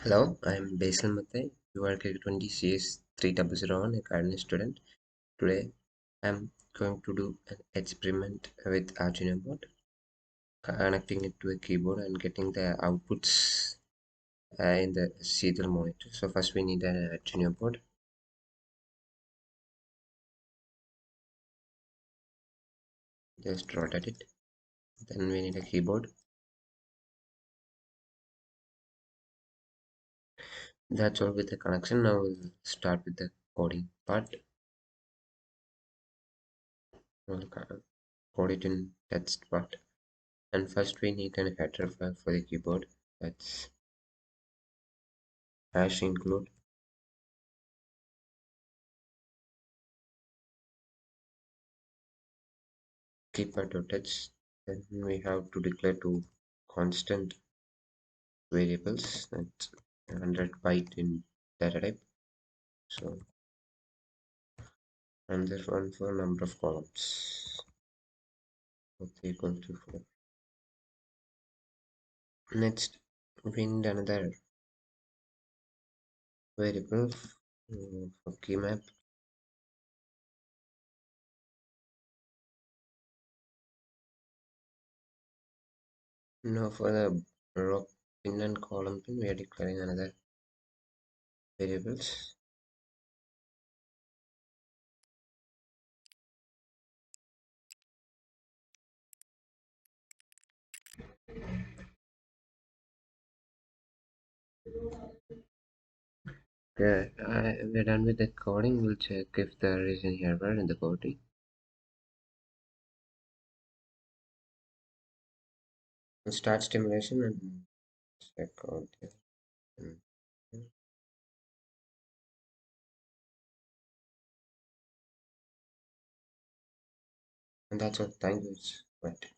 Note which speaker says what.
Speaker 1: Hello, I'm Basil Mathai, URK 20 CS 3001, a gardening student. Today, I'm going to do an experiment with arduino board, connecting it to a keyboard and getting the outputs in the serial monitor. So first we need an arduino board. Just rotate it. Then we need a keyboard. That's all with the connection. Now we'll start with the coding part. We'll code it in text part. And first we need an header file for the keyboard. That's hash include Keypad.h. Then we have to declare two constant variables, that's 100 byte in data type. So and this one for number of columns, that's equal to 4. Next we need another variable for key map. Now for the row pin and column pin we are declaring another variables. Okay, we're done with the coding. We'll check if there is any error in the coding. We'll start stimulation and check out the and that's all. Thank you. Right.